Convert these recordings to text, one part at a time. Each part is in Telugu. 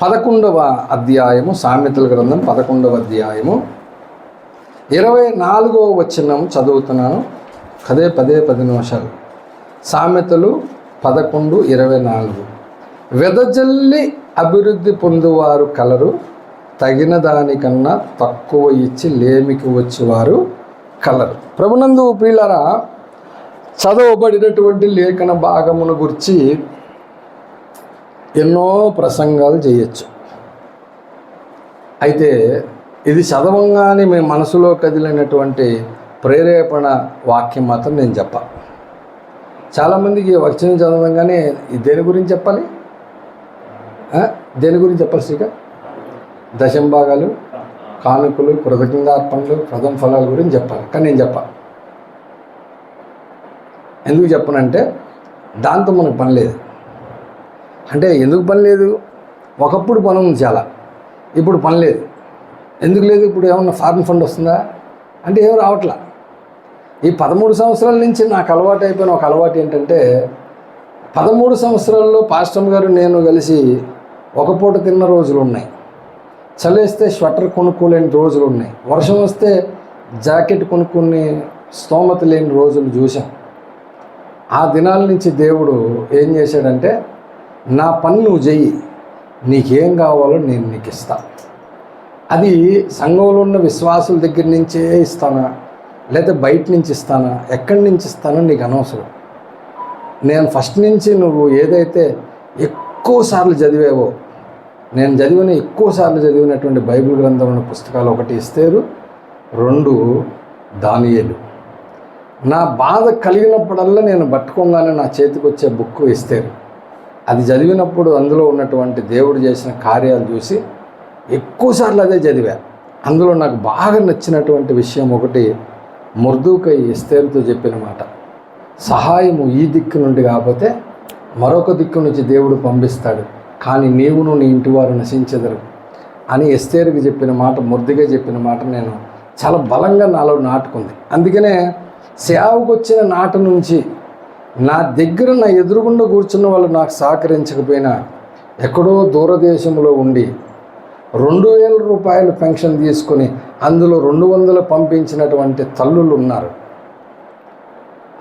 11వ అధ్యాయము, సామెతల గ్రంథం 11వ అధ్యాయము 24వ వచనం చదువుతున్నాను. పదే 10 నిమిషాలు. సామెతలు 11:24. వెదజల్లి అభివృద్ధి పొందువారు కలరు, తగిన దానికన్నా తక్కువ ఇచ్చి లేమికి వచ్చేవారు కలరు. ప్రభునందు ప్రియులారా, చదవబడినటువంటి లేఖన భాగమును గురించి ఎన్నో ప్రసంగాలు చేయొచ్చు. అయితే ఇది చదవంగానే మీ మనసులో కదిలినటువంటి ప్రేరేపణ వాక్యం మాత్రం నేను చెప్పాలి. చాలామందికి వచనం చదవంగానే దేని గురించి చెప్పాలి? దేని గురించి చెప్పాలి? శ్రీక దశంభాగాలు, కానుకలు, కృతజ్ఞతార్పణలు, ప్రథమ ఫలాల గురించి చెప్పాలి. కానీ నేను చెప్పాలి. ఎందుకు చెప్పనంటే దాంతో మనకు పని లేదు. అంటే ఎందుకు పని లేదు? ఒకప్పుడు పని ఉంది చాలా, ఇప్పుడు పని లేదు. ఎందుకు లేదు? ఇప్పుడు ఏమన్నా ఫారెన్ ఫండ్ వస్తుందా అంటే ఏం రావట్లా. ఈ 13 సంవత్సరాల నుంచి నాకు అలవాటు అయిపోయిన ఒక అలవాటు ఏంటంటే, 13 సంవత్సరాల్లో పాస్టర్ గారు నేను కలిసి ఒక పూట తిన్న రోజులు ఉన్నాయి, చలేస్తే స్వెటర్ కొనుక్కోలేని రోజులు ఉన్నాయి, వర్షం వస్తే జాకెట్ కొనుక్కుని స్తోమత లేని రోజులు చూసాం. ఆ దినాల నుంచి దేవుడు ఏం చేశాడంటే, నా పని నువ్వు చెయ్యి, నీకేం కావాలో నేను నీకు ఇస్తాను. అది సంఘంలో ఉన్న విశ్వాసుల దగ్గర నుంచే ఇస్తానా, లేదా బయట నుంచి ఇస్తానా, ఎక్కడి నుంచి ఇస్తానో నీకు అనవసరం. నేను ఫస్ట్ నుంచి నువ్వు ఏదైతే ఎక్కువసార్లు చదివావో, నేను ఎక్కువసార్లు చదివినటువంటి బైబిల్ గ్రంథంలో పుస్తకాలు, 1 ఎస్తేరు, 2 దానియేలు. నా బాధ కలిగినప్పుడల్లా నేను పట్టుకోగానే నా చేతికి వచ్చే బుక్ ఎస్తేరు. అది చదివినప్పుడు అందులో ఉన్నటువంటి దేవుడు చేసిన కార్యాలు చూసి ఎక్కువసార్లు అదే చదివా. అందులో నాకు బాగా నచ్చినటువంటి విషయం ఒకటి, మొర్దెకై ఎస్తేరుతో చెప్పిన మాట, సహాయము ఈ దిక్కు నుండి కాకపోతే మరొక దిక్కు నుంచి దేవుడు పంపిస్తాడు, కానీ నీవును నీ ఇంటి వారు నశించెదరు అని ఎస్తేరుకి చెప్పిన మాట, మొర్దెకై చెప్పిన మాట నేను చాలా బలంగా నాలో నాటుకుంది. అందుకనే సేవకు వచ్చిన నాటి నుంచి నా దగ్గర, నా ఎదురుగుండా కూర్చున్న వాళ్ళు నాకు సహకరించకపోయినా, ఎక్కడో దూరదేశంలో ఉండి 2000 రూపాయలు పెన్షన్ తీసుకొని అందులో 200 పంపించినటువంటి తల్లులు ఉన్నారు.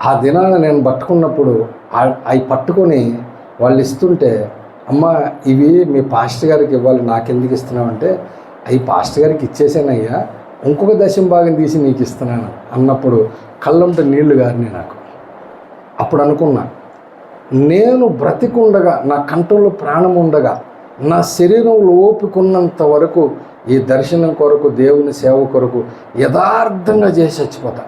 ఆ దినాన నేను పట్టుకున్నప్పుడు అవి పట్టుకొని వాళ్ళు ఇస్తుంటే, అమ్మ ఇవి మీ పాస్టర్ గారికి ఇవ్వాలి, నాకెందుకు ఇస్తున్నావంటే, అవి పాస్టర్ గారికి ఇచ్చేసానయ్యా, ఇంకొక దశంభాగం తీసి నీకు ఇస్తున్నాను అన్నప్పుడు కళ్ళంట నీళ్లు గారినాయి నాకు. అప్పుడు అనుకున్నా, నేను బ్రతికుండగా, నా కంఠంలో ప్రాణం ఉండగా, నా శరీరంలో ఓపికన్నంత వరకు ఈ దర్శనం కొరకు, దేవుని సేవ కొరకు యథార్థంగా చేసి చచ్చిపోతా.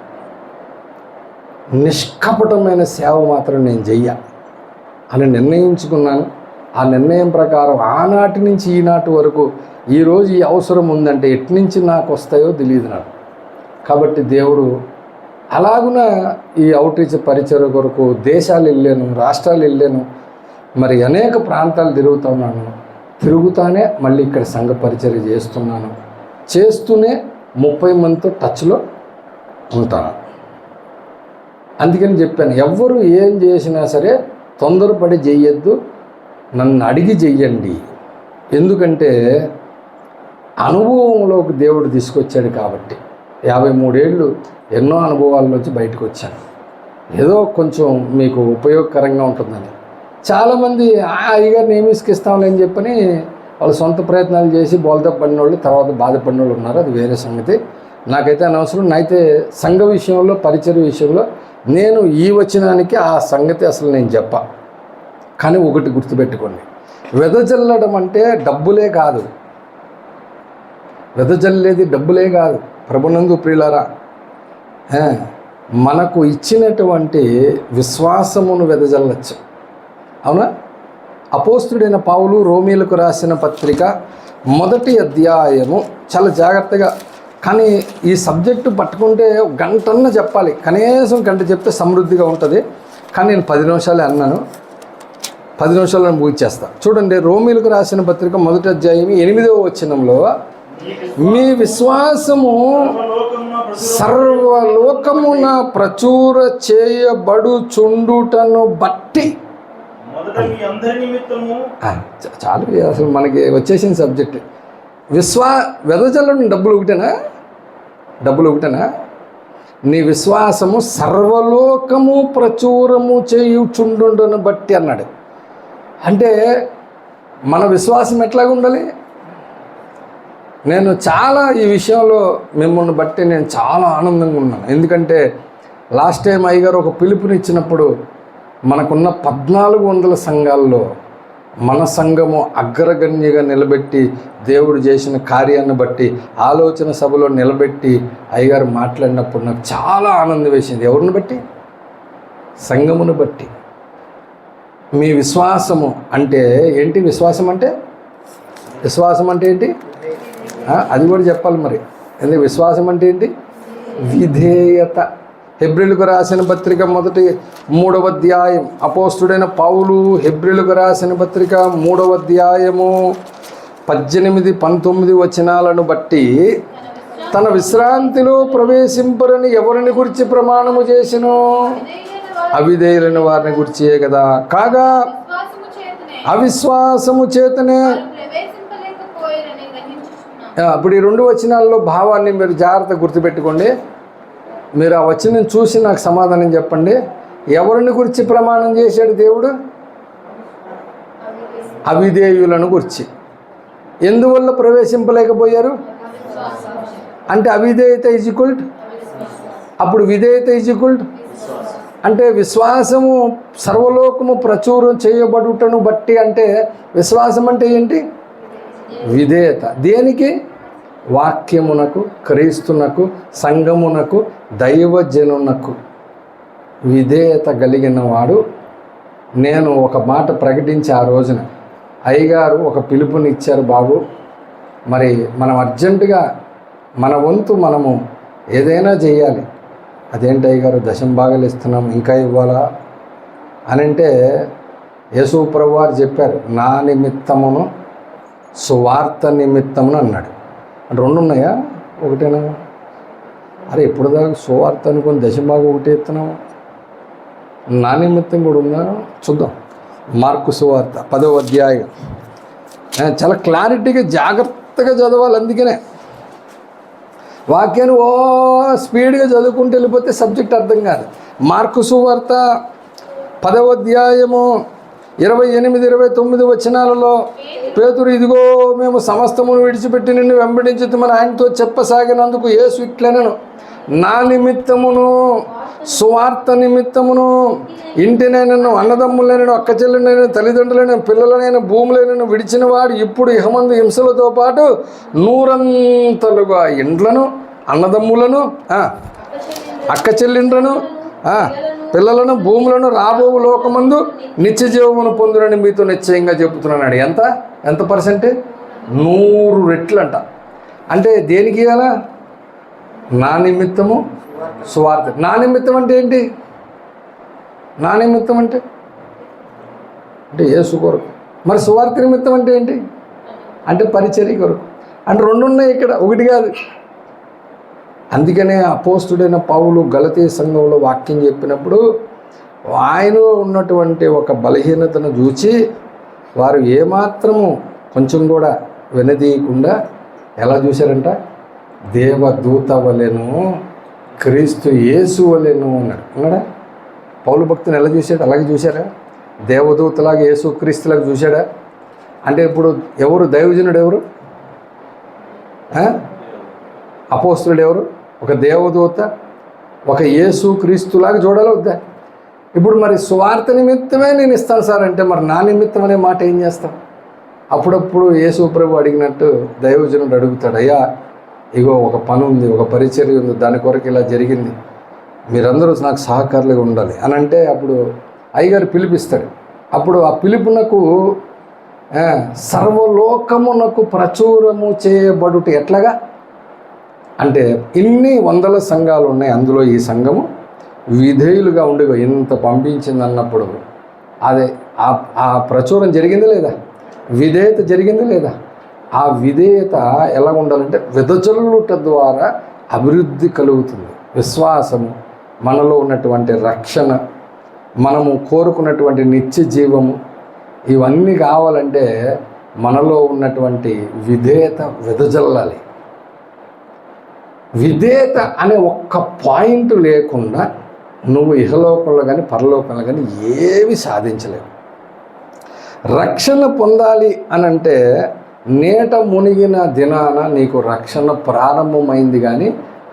నిష్కపటమైన సేవ మాత్రం నేను చెయ్య అని నిర్ణయించుకున్నాను. ఆ నిర్ణయం ప్రకారం ఆనాటి నుంచి ఈనాటి వరకు ఈరోజు ఈ అవసరం ఉందంటే ఎట్నుంచి నాకు వస్తాయో తెలియదు నాకు. కాబట్టి దేవుడు అలాగున ఈ అవుట్రీచ్ పరిచయ కొరకు దేశాలు వెళ్ళాను, రాష్ట్రాలు వెళ్ళాను, మరి అనేక ప్రాంతాలు తిరుగుతున్నాను. తిరుగుతానే మళ్ళీ ఇక్కడ సంఘ పరిచర్య చేస్తున్నాను. చేస్తూనే 30 మందితో టచ్లో ఉంటాను. అందుకని చెప్పాను, ఎవ్వరు ఏం చేసినా సరే తొందరపడి చెయ్యొద్దు, నన్ను అడిగి చెయ్యండి. ఎందుకంటే అనుభవంలోకి దేవుడు తీసుకొచ్చాడు కాబట్టి. 53 ఏళ్ళు ఎన్నో అనుభవాల్లోంచి బయటకు వచ్చాను. ఏదో కొంచెం మీకు ఉపయోగకరంగా ఉంటుందని. చాలామంది అయ్యగారు నియమిస్కిస్తాంలే అని చెప్పని వాళ్ళు సొంత ప్రయత్నాలు చేసి బోల్తా పడిన వాళ్ళు, తర్వాత బాధపడిన వాళ్ళు ఉన్నారు. అది వేరే సంగతి, నాకైతే అనవసరం. అయితే సంఘ విషయంలో, పరిచయ విషయంలో నేను ఈ వచనానికి ఆ సంగతి అసలు నేను చెప్పా. కానీ ఒకటి గుర్తుపెట్టుకోండి, వెదజల్లడం అంటే డబ్బులే కాదు, వెదజల్లేది డబ్బులే కాదు. ప్రభునందు ప్రియులారా, మనకు ఇచ్చినటువంటి విశ్వాసమును వెదజల్లచ్చు. అవునా? అపోస్తుడైన పౌలు రోమీలకు రాసిన పత్రిక 1వ అధ్యాయము, చాలా జాగ్రత్తగా, కానీ ఈ సబ్జెక్టు పట్టుకుంటే గంటన్న చెప్పాలి, కనీసం గంట చెప్తే సమృద్ధిగా ఉంటుంది. కానీ నేను 10 నిమిషాలే అన్నాను, 10 నిమిషాలు నేను ముగించేస్తా. చూడండి, రోమీలకు రాసిన పత్రిక 1వ అధ్యాయం 8వ వచనంలో, మీ విశ్వాసము సర్వలోకమున ప్రచుర చేయబడుచుండుటను బట్టి చాలు, అసలు మనకి వచ్చేసిన సబ్జెక్ట్. వెదజల్లని డబ్బులు ఒకటేనా? నీ విశ్వాసము సర్వలోకము ప్రచురము చేయుచుండును బట్టి అన్నాడు. అంటే మన విశ్వాసం ఎట్లాగా ఉండాలి? నేను చాలా ఈ విషయంలో మిమ్మల్ని బట్టి నేను చాలా ఆనందంగా ఉన్నాను. ఎందుకంటే లాస్ట్ టైం అయ్యగారు ఒక పిలుపునిచ్చినప్పుడు మనకున్న 1400 సంఘాల్లో మన సంఘము అగ్రగణ్యగా నిలబెట్టి దేవుడు చేసిన కార్యాన్ని బట్టి ఆలోచన సభలో నిలబెట్టి అయ్యగారు మాట్లాడినప్పుడు నాకు చాలా ఆనందం వేసింది. ఎవరిని బట్టి? సంఘమును బట్టి. మీ విశ్వాసము అంటే ఏంటి? విశ్వాసం అంటే ఏంటి? అది కూడా చెప్పాలి మరి. ఎందుకు విశ్వాసం అంటే ఏంటి? విధేయత. హెబ్రీయులకు రాసిన పత్రిక 3వ అధ్యాయం, అపోస్తుడైన పౌలు హెబ్రీయులకు రాసిన పత్రిక 3వ అధ్యాయము 18-19 వచనాలను బట్టి తన విశ్రాంతిలో ప్రవేశింపరని ఎవరిని గురించి ప్రమాణము చేసినో అవిధేయులైన వారిని గురించే కదా. కాగా అవిశ్వాసము చేతనే. ఇప్పుడు ఈ 2 వచనాల్లో భావాన్ని మీరు జాగ్రత్తగా గుర్తుపెట్టుకోండి. మీరు ఆ వచనం చూసి నాకు సమాధానం చెప్పండి. ఎవరిని గురించి ప్రమాణం చేశాడు దేవుడు? అవిధేయులను గురించి. ఎందువల్ల ప్రవేశింపలేకపోయారు అంటే అవిధేయత ఈజ్ ఈక్వల్ టు, అప్పుడు విధేయత ఈజ్ ఈక్వల్ టు అంటే విశ్వాసము సర్వలోకము ప్రచురం చేయబడుటను బట్టి. అంటే విశ్వాసం అంటే ఏంటి? విధేయత. దేనికి? వాక్యమునకు, క్రీస్తునకు, సంఘమునకు, దైవజనునకు విధేయత కలిగిన వాడు. నేను ఒక మాట ప్రకటించి ఆ రోజున అయ్యగారు ఒక పిలుపునిచ్చారు, బాబు మరి మనం అర్జెంటుగా మన వంతు మనము ఏదైనా చేయాలి. అదేంటి అయ్యగారు దశంభాగాలు ఇస్తున్నాం, ఇంకా ఇవ్వాలా అని అంటే యేసు ప్రభువు వారు చెప్పారు, నా నిమిత్తమును సువార్త నిమిత్తమును అన్నాడు. అంటే 2 ఉన్నాయా? ఒకటేనా? అరే ఎప్పుడు దాకా సువార్త అనుకుని దశంభాగం ఒకటే ఇస్తున్నాము, నా నిమిత్తం కూడా ఉందా? చూద్దాం. మార్కు సువార్త 10వ అధ్యాయం చాలా క్లారిటీగా జాగ్రత్తగా చదవాలి. అందుకనే వాక్యాన్ని స్పీడ్గా చదువుకుంటూ వెళ్ళిపోతే సబ్జెక్ట్ అర్థం కాదు. మార్కు సువార్త 10వ అధ్యాయము 28-29 వచనాలలో పేతురు, ఇదిగో మేము సమస్తమును విడిచిపెట్టి నిన్ను వెంబడించుతామని ఆయనతో చెప్పసాగినందుకు యేసు ఇట్లనెను, నా నిమిత్తమును సువార్త నిమిత్తమును ఇంటినైనను, అన్నదమ్ములైనను, అక్క చెల్లెలైన, తల్లిదండ్రులైన, పిల్లలనైన, భూములైనను విడిచిన వాడు ఇప్పుడు ఇహమందు హింసలతో పాటు 100 ఇండ్లను, అన్నదమ్ములను, అక్క చెల్లిండ్లను, పిల్లలను, భూములను రాబో లోకమందు నిత్య జీవమును పొందునని మీతో నిశ్చయంగా చెబుతున్నాడు. ఎంత పర్సెంట్? 100 రెట్లు అంట. అంటే దేనికి ఇవ్వాలా? నా నిమిత్తము సువార్త. నా నిమిత్తం అంటే ఏంటి? నా నిమిత్తం అంటే యేసు కొరకు. మరి సువార్త నిమిత్తం అంటే ఏంటి? అంటే పరిచర్య కొరకు. అంటే 2 ఉన్నాయి ఇక్కడ, ఒకటి కాదు. అందుకనే అపోస్తుడైన పౌలు గలతీ సంఘంలో వాక్యం చెప్పినప్పుడు ఆయనలో ఉన్నటువంటి ఒక బలహీనతను చూచి వారు ఏమాత్రము కొంచెం కూడా వెనదీయకుండా ఎలా చూశారంట? దేవదూత వలెను, క్రీస్తు యేసు వలెను అన్నాడా? పౌలు భక్తుని ఎలా చూశాడు? అలాగే చూశారా? దేవదూతలాగా యేసు క్రీస్తులాగా చూశాడా? అంటే ఇప్పుడు ఎవరు దైవజనుడు? ఎవరు? అపోస్తులుడు ఎవరు? ఒక దేవదూత, ఒక యేసు క్రీస్తులాగా చూడాలి వద్దా? ఇప్పుడు మరి సువార్త నిమిత్తమే నేను ఇస్తాను సార్ అంటే మరి నా నిమిత్తం అనే మాట ఏం చేస్తాం? అప్పుడప్పుడు యేసు ప్రభు అడిగినట్టు దైవజనుడు అడుగుతాడు, అయ్యా ఇగో ఒక పని ఉంది, ఒక పరిచర్య ఉంది, దాని కొరకు ఇలా జరిగింది, మీరందరూ నాకు సహకారులుగా ఉండాలి అని అంటే అప్పుడు అయ్యగారు పిలిపిస్తాడు. అప్పుడు ఆ పిలుపునకు సర్వలోకమునకు ప్రచురము చేయబడుట ఎట్లాగా అంటే ఇన్ని 100 సంఘాలు ఉన్నాయి, అందులో ఈ సంఘము విధేయులుగా ఉండి ఎంత పంపించింది అన్నప్పుడు అదే ఆ ప్రచురం జరిగిందా లేదా? విధేయత జరిగిందా లేదా? ఆ విధేయత ఎలా ఉండాలంటే వెదజల్లుట ద్వారా అభివృద్ధి కలుగుతుంది. విశ్వాసము, మనలో ఉన్నటువంటి రక్షణ, మనము కోరుకున్నటువంటి నిత్య జీవము ఇవన్నీ కావాలంటే మనలో ఉన్నటువంటి విధేయత వెదజల్లాలి. విధేయత అనే ఒక్క పాయింట్ లేకుండా నువ్వు ఇహలోకంలో కానీ పరలోకంలో కానీ ఏవి సాధించలేవు. రక్షణ పొందాలి అని అంటే నేట మునిగిన దినాన నీకు రక్షణ ప్రారంభమైంది కానీ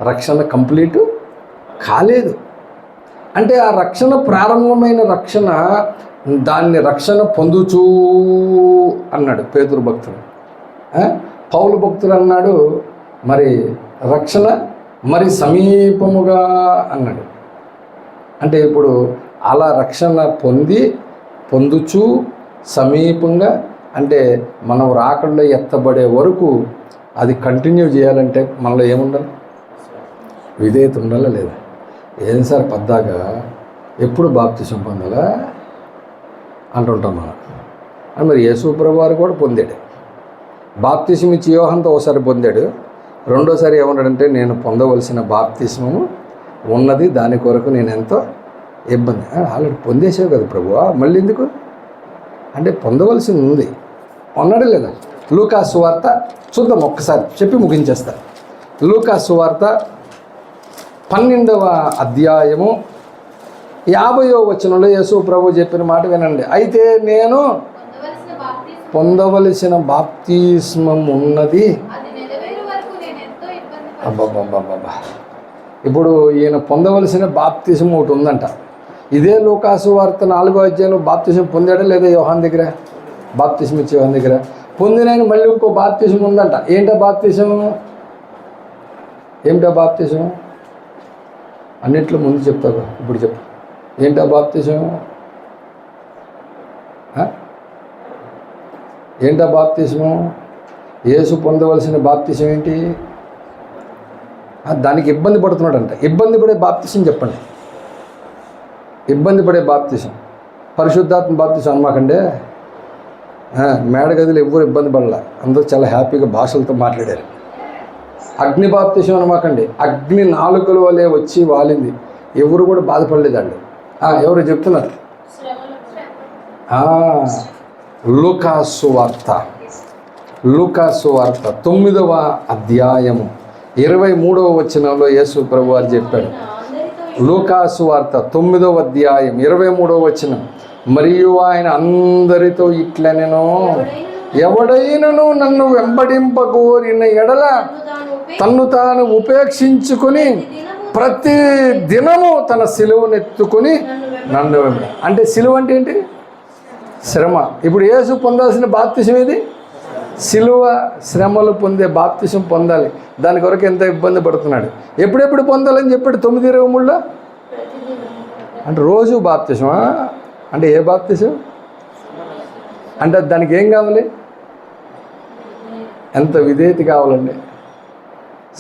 రక్షణ కంప్లీట్ కాలేదు. అంటే ఆ రక్షణ ప్రారంభమైన రక్షణ దాన్ని రక్షణ పొందుచూ అన్నాడు పేతురు భక్తుడు. పౌలు భక్తుడు అన్నాడు మరి రక్షణ మరి సమీపముగా అన్నాడు. అంటే ఇప్పుడు అలా రక్షణ పొందుచూ సమీపంగా అంటే మనం రాకుండా ఎత్తబడే వరకు అది కంటిన్యూ చేయాలంటే మనలో ఏముండాలి? విధేయత ఉండాలా లేదా? ఏం సార్ పద్దాగా ఎప్పుడు బాప్తిసం పొందాలా అంటుంటాం మనం. అని మరి యేసుప్రభు వారు కూడా పొందాడు. బాప్తిసం ఇచ్చి యోహానుతో ఒకసారి పొందాడు, రెండోసారి ఏమన్నాడంటే నేను పొందవలసిన బాప్తిస్మము ఉన్నది, దాని కొరకు నేను ఎంతో ఇబ్బంది. ఆల్రెడీ పొందేసావు కదా ప్రభువా, మళ్ళీ ఎందుకు అంటే పొందవలసింది ఉంది, అన్నాడు లేదా? లూకా సువార్త చూద్దాం, ఒక్కసారి చెప్పి ముగించేస్తా. లూకా సువార్త 12వ అధ్యాయము 50వ వచనంలో యేసు ప్రభు చెప్పిన మాట వినండి. అయితే నేను పొందవలసిన బాప్తిస్మం ఉన్నది. అబ్బబ్బబ్బబ్బా, ఇప్పుడు ఈయన పొందవలసిన బాప్తిసం ఒకటి ఉందంట. ఇదే లూకాసు వార్త 4వ అధ్యాయంలో బాప్తిసం పొందాడా లేదా? యోహాన్ దగ్గర బాప్తిసం ఇచ్చే యోహాన్ దగ్గర పొందినని మళ్ళీ ఇంకో బాప్తిసం ఉందంట. ఏంటో బాప్తిసం? ఏమిటో బాప్తిసం? అన్నింటిలో ముందు చెప్తావు, ఇప్పుడు చెప్పు. ఏంటో బాప్తిసం? ఏంటో బాప్తిసము? యేసు పొందవలసిన బాప్తిసం ఏంటి? దానికి ఇబ్బంది పడుతున్నాడంట. ఇబ్బంది పడే బాప్తిసం చెప్పండి. ఇబ్బంది పడే బాప్తిసం పరిశుద్ధాత్మ బాప్తిసం అనమాకండి. మేడగదిలో ఎవ్వరు ఇబ్బంది పడలే, అందరూ చాలా హ్యాపీగా భాషలతో మాట్లాడారు. అగ్ని బాప్తిసం అనమాకండి. అగ్ని నాలుకల వలె వచ్చి వాలింది, ఎవరు కూడా బాధపడలేదండి. ఎవరు చెప్తున్నారు? లూకాసు వార్త 9వ అధ్యాయము 23వ వచనంలో యేసు ప్రభు వారు చెప్పాడు. లూకాసు వార్త 9వ అధ్యాయం 23వ వచనం, మరియు ఆయన అందరితో ఇట్లనెను, ఎవడైనను నన్ను వెంబడింపగోరిన ఎడల తన్ను తాను ఉపేక్షించుకొని ప్రతి దినము తన సిలువనెత్తుకొని నన్ను వెంబడి. అంటే సిలువ అంటే ఏంటి? శ్రమ. ఇప్పుడు యేసు పొందాల్సిన బాప్తిసం ఏది? సిలువ శ్రమలు పొందే బాప్తిసం పొందాలి. దాని కొరకు ఎంత ఇబ్బంది పడుతున్నాడు. ఎప్పుడెప్పుడు పొందాలని చెప్పాడు 9:23లో? అంటే రోజు బాప్తిసమా? అంటే ఏ బాప్తిసం? అంటే దానికి ఏం కావాలి? ఎంత విధేయత కావాలండి.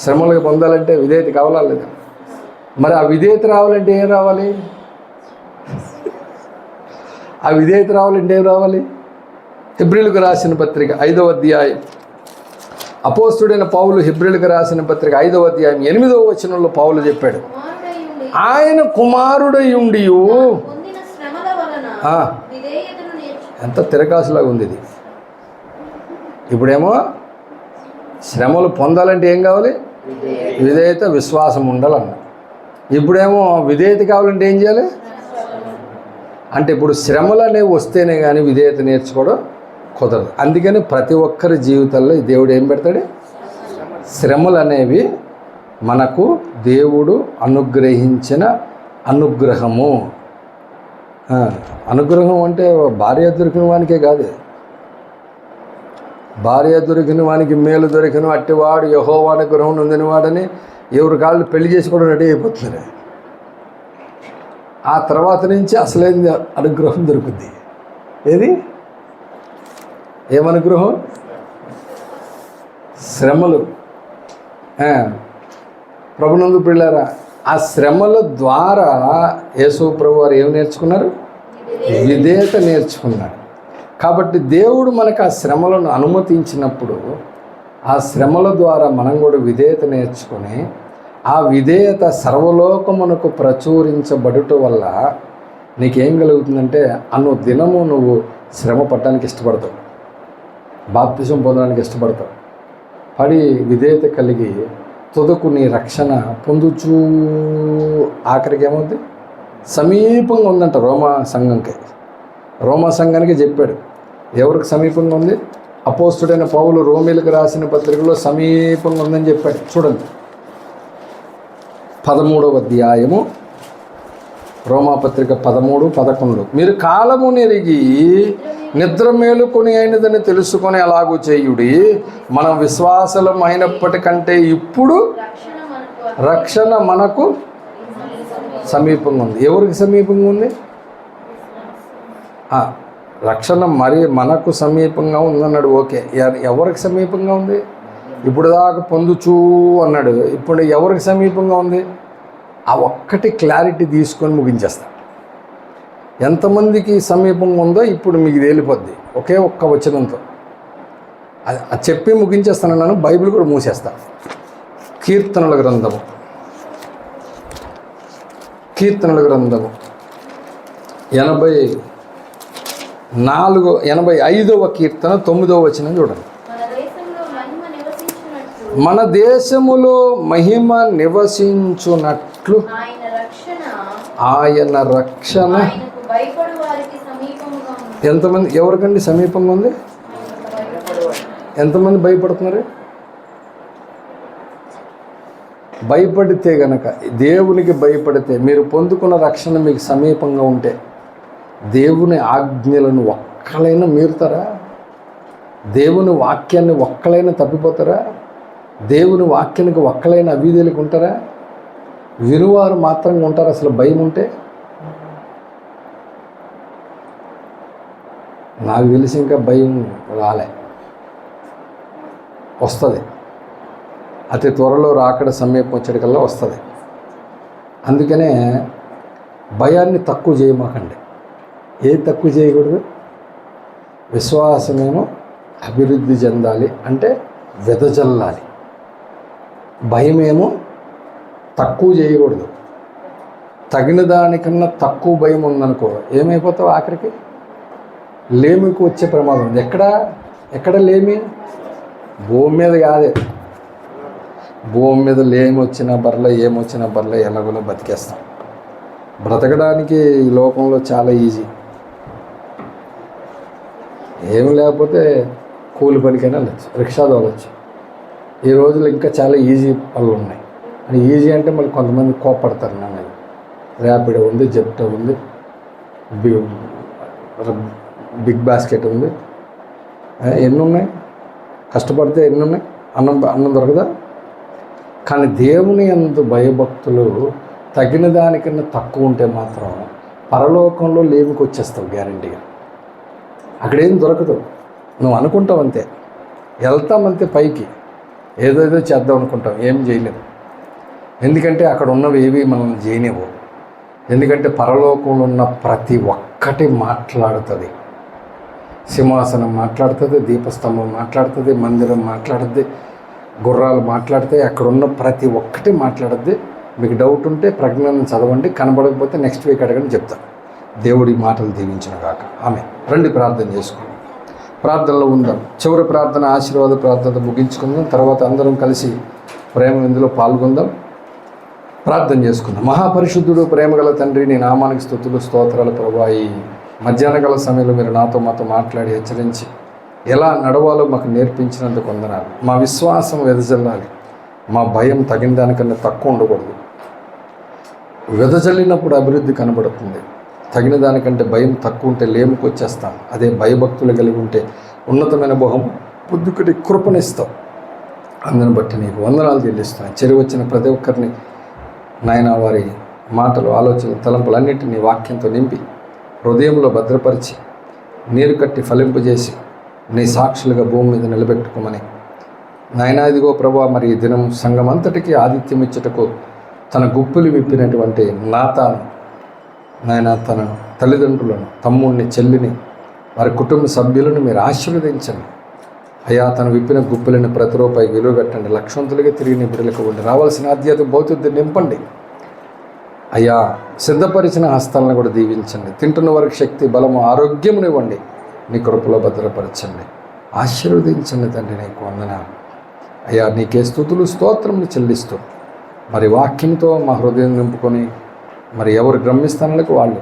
శ్రమలకు పొందాలంటే విధేయత కావాలా లేదా? మరి ఆ విధేయత రావాలంటే ఏం రావాలి? ఆ విధేయత రావాలంటే ఏం రావాలి? హెబ్రీయులకు రాసిన పత్రిక 5వ అధ్యాయం, అపోస్తుడైన పౌలు హెబ్రీయులకు రాసిన పత్రిక 5వ అధ్యాయం 8వ వచనంలో పౌలు చెప్పాడు, ఆయన కుమారుడయుండి. ఎంత తిరకాసులాగా ఉంది ఇది. ఇప్పుడేమో శ్రమలు పొందాలంటే ఏం కావాలి? విధేయత, విశ్వాసం ఉండాలన్న. ఇప్పుడేమో విధేయత కావాలంటే ఏం చేయాలి? అంటే ఇప్పుడు శ్రమలు అనేవి వస్తేనే కానీ విధేయత నేర్చుకోవడం కుదరదు. అందుకని ప్రతి ఒక్కరి జీవితంలో దేవుడు ఏం పెడతాడు? శ్రమలు అనేవి మనకు దేవుడు అనుగ్రహించిన అనుగ్రహము. అనుగ్రహం అంటే భార్య దొరికిన వానికే కాదు, భార్య దొరికిన వానికి మేలు దొరికిన అట్టివాడు యెహోవా అనుగ్రహం నొందినవాడని ఎవరి కాళ్ళు పెళ్లి చేసుకోవడం రెడీ అయిపోతున్నారు. ఆ తర్వాత నుంచి అసలైన అనుగ్రహం దొరుకుద్ది. ఏది? ఏమనుగ్రహం? శ్రమలు. ప్రభునందు పిల్లారా, ఆ శ్రమల ద్వారా యేసు ప్రభు వారు ఏం నేర్చుకున్నారు? విధేయత నేర్చుకున్నారు. కాబట్టి దేవుడు మనకు ఆ శ్రమలను అనుమతించినప్పుడు ఆ శ్రమల ద్వారా మనం కూడా విధేయత నేర్చుకొని ఆ విధేయత సర్వలోకమునకు ప్రచురించబడుట వల్ల నీకేం కలుగుతుందంటే అన్ను దినము నువ్వు శ్రమ పడడానికి ఇష్టపడతావు, బాప్తిజం పొందడానికి ఇష్టపడతావు. పడి విధేయత కలిగి తుదకు నీ రక్షణ పొందుచూ ఆఖరికి ఏమవుద్ది? సమీపంగా ఉందంట రోమా సంఘానికి చెప్పాడు. ఎవరికి సమీపంగా ఉంది? అపోస్తుడైన పౌలు రోమీలకు రాసిన పత్రికలో సమీపంగా ఉందని చెప్పాడు. చూడండి 13వ అధ్యాయము రోమాపత్రిక 13-11. మీరు కాలము నెరిగి నిద్ర మేలుకొని అయినదని తెలుసుకొని అలాగూ చేయుడి. మనం విశ్వాసలం అయినప్పటికంటే ఇప్పుడు రక్షణ మనకు సమీపంగా ఉంది. ఎవరికి సమీపంగా ఉంది? రక్షణ మరి మనకు సమీపంగా ఉందన్నాడు. ఓకే, ఎవరికి సమీపంగా ఉంది? ఇప్పుడు దాకా పొందుచూ అన్నాడు. ఇప్పుడు ఎవరికి సమీపంగా ఉంది? ఆ ఒక్కటి క్లారిటీ తీసుకొని ముగించేస్తా. ఎంతమందికి సమీపంగా ఉందో ఇప్పుడు మీకు తేలిపోద్ది ఒకే ఒక్క వచనంతో. అది చెప్పి ముగించేస్తాను. బైబిల్ కూడా మూసేస్తా. కీర్తనల గ్రంథము 85వ కీర్తన 9వ వచనం చూడండి. మన దేశములో మహిమ నివసించునట్లు ఆయన రక్షణ ఎంతమంది, ఎవరికండి సమీపంగా ఉంది? ఎంతమంది భయపడుతున్నారు? భయపడితే గనక, దేవునికి భయపడితే, మీరు పొందుకున్న రక్షణ మీకు సమీపంగా ఉంటే దేవుని ఆజ్ఞలను ఒక్కలైనా మీరుతారా? దేవుని వాక్యాన్ని ఒక్కలైనా తప్పిపోతారా? దేవుని వాక్యానికి ఒక్కలైనా అవిధేయులకు ఉంటారా? వినువారు మాత్రంగా ఉంటారు. అసలు భయం ఉంటే నాకు తెలిసి ఇంకా భయం రాలే, వస్తుంది. అతి త్వరలో రాకడ సమీపం వచ్చేటికల్లా వస్తుంది. అందుకనే భయాన్ని తక్కువ చేయమాకండి. ఏది తక్కువ చేయకూడదు? విశ్వాసమేమో అభివృద్ధి చెందాలి, అంటే వెదజల్లాలి. భయమేమో తక్కువ చేయకూడదు. తగిన దానికన్నా తక్కువ భయం ఉందనుకో, ఏమైపోతావు? ఆఖరికి లేమికి వచ్చే ప్రమాదం ఉంది. ఎక్కడ లేమి? భూమి మీద కాదే. భూమి మీద లేమి వచ్చిన బర్రె, ఏమొచ్చిన బర్రె ఎలాగోలో బతికేస్తాం. బ్రతకడానికి ఈ లోకంలో చాలా ఈజీ. ఏమి లేకపోతే కూలి పనికైనా వెళ్ళచ్చు, రిక్షా తోలచ్చు. ఈ రోజులు ఇంకా చాలా ఈజీ పనులు ఉన్నాయి. అని ఈజీ అంటే మళ్ళీ కొంతమంది కోపడతారు. నన్ను ర్యాపిడో ఉంది, జెప్టో ఉంది, బిగ్ బాస్కెట్ ఉంది, ఎన్ని ఉన్నాయి? కష్టపడితే ఎన్ని ఉన్నాయి? అన్నం దొరకదా? కానీ దేవుని యందు భయభక్తులు తగిన దానికన్నా తక్కువ ఉంటే మాత్రం పరలోకంలో లేమికి వచ్చేస్తావు గ్యారంటీగా. అక్కడేం దొరకదు. నువ్వు అనుకుంటావు అంతే, వెళ్తామంతే పైకి, ఏదేదో చేద్దాం అనుకుంటాం, ఏం చేయలేము. ఎందుకంటే అక్కడ ఉన్నవి ఏవి మనల్ని చేయనివ్వు. ఎందుకంటే పరలోకంలో ఉన్న ప్రతి ఒక్కటి మాట్లాడుతుంది. సింహాసనం మాట్లాడుతుంది, దీపస్తంభం మాట్లాడుతుంది, మందిరం మాట్లాడుద్ది, గుర్రాలు మాట్లాడితే అక్కడున్న ప్రతి ఒక్కటి మాట్లాడుద్ది. మీకు డౌట్ ఉంటే ప్రజ్ఞానం చదవండి, కనబడకపోతే నెక్స్ట్ వీక్ అడగని చెప్తాను. దేవుడి మాటలు దీవించిన కాక. ఆమె రండి ప్రార్థన చేసుకుందాం. ప్రార్థనలో ఉందాం. చివరి ప్రార్థన ఆశీర్వాద ప్రార్థన ముగించుకుందాం. తర్వాత అందరం కలిసి ప్రేమ ఇందులో పాల్గొందాం. ప్రార్థన చేసుకుందాం. మహాపరిశుద్ధుడు, ప్రేమగల తండ్రి, నీ నామానికి స్తుతులు స్తోత్రాలు ప్రభువా. ఈ మధ్యాహ్నకాల సమయంలో మీరు మాతో మాట్లాడి హెచ్చరించి ఎలా నడవాలో మాకు నేర్పించినందుకు వందనాలు. మా విశ్వాసం వెదజల్లాలి. మా భయం తగిన దానికన్నా తక్కువ ఉండకూడదు. వెదజల్లినప్పుడు అభివృద్ధి కనబడుతుంది. తగిన దానికంటే భయం తక్కువ ఉంటే లేముకు వచ్చేస్తాం. అదే భయభక్తులు కలిగి ఉంటే ఉన్నతమైన బహుం పొద్దుకటి కృపణిస్తాం. అందుని బట్టి నీకు వందనాలు చెల్లిస్తున్నాను. చెరి వచ్చిన ప్రతి ఒక్కరిని నాయన వారి మాటలు, ఆలోచనలు, తలంపులన్నింటినీ వాక్యంతో నింపి హృదయంలో భద్రపరిచి నీరు కట్టి ఫలింపజేసి నీ సాక్షులుగా భూమి మీద నిలబెట్టుకోమని నాయన. ఇదిగో ప్రభా, మరి ఈ దినం సంఘం అంతటికీ ఆతిథ్యం ఇచ్చుటకు తన గుప్పులు విప్పినటువంటి నాతాను నాయన, తన తల్లిదండ్రులను, తమ్ముడిని, చెల్లిని, వారి కుటుంబ సభ్యులను మీరు ఆశీర్వదించండి అయ్యా. తను విప్పిన గుప్పులను ప్రతి రూపాయి విలువ కట్టండి. లక్షవంతులుగా తిరిగి నీ బిడ్డలకు ఉండి రావాల్సిన ఆధ్యాత్మిక భౌతికత నింపండి అయ్యా. సిద్ధపరిచిన హస్తాలను కూడా దీవించండి. తింటున్న వారికి శక్తి, బలము, ఆరోగ్యమునివ్వండి. నీ కృపలో భద్రపరచండి. ఆశీర్వదించండి తండ్రి. నీకు వందనాలు అయ్యా. నీకే స్తుతులు స్తోత్రములు చెల్లిస్తూ మరి వాక్యంతో మా హృదయం నింపుకొని మరి ఎవరు గమ్యస్థానాలకు వాళ్ళు,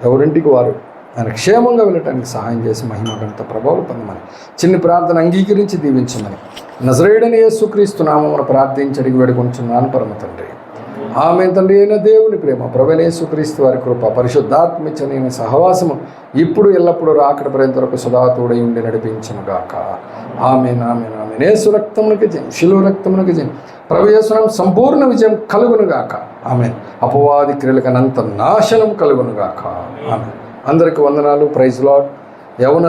ఎవరింటికి వారు ఆయన క్షేమంగా వెళ్ళటానికి సహాయం చేసి మహిమ ఘనత ప్రభావం పొందమని చిన్ని ప్రార్థన అంగీకరించి దీవించమని నజరేయుడైన యేసుక్రీస్తు నామమున ప్రార్థించి అడిగి వేడుకొంచున్నాను పరమ తండ్రి. ఆమేన్. తండ్రి అయిన దేవుని ప్రేమ, ప్రభువైన యేసుక్రీస్తు వారి కృప, పరిశుద్ధాత్మిచ్చనైన సహవాసము ఇప్పుడు ఎల్లప్పుడూ రాకడ పర్యంత వరకు సదా తోడై ఉండి నడిపించునుగాక. ఆమేన్, ఆమేన్, ఆమేన్. యేసు రక్తమునకు జయం, శిలువ రక్తమునకు జయం. ప్రభు యేసు సంపూర్ణ విజయం కలుగునుగాక. ఆమేన్. అపవాది క్రియలకు అనంత నాశనం కలుగునుగాక. ఆమేన్. అందరికీ వందనాలు. Praise lord. యవన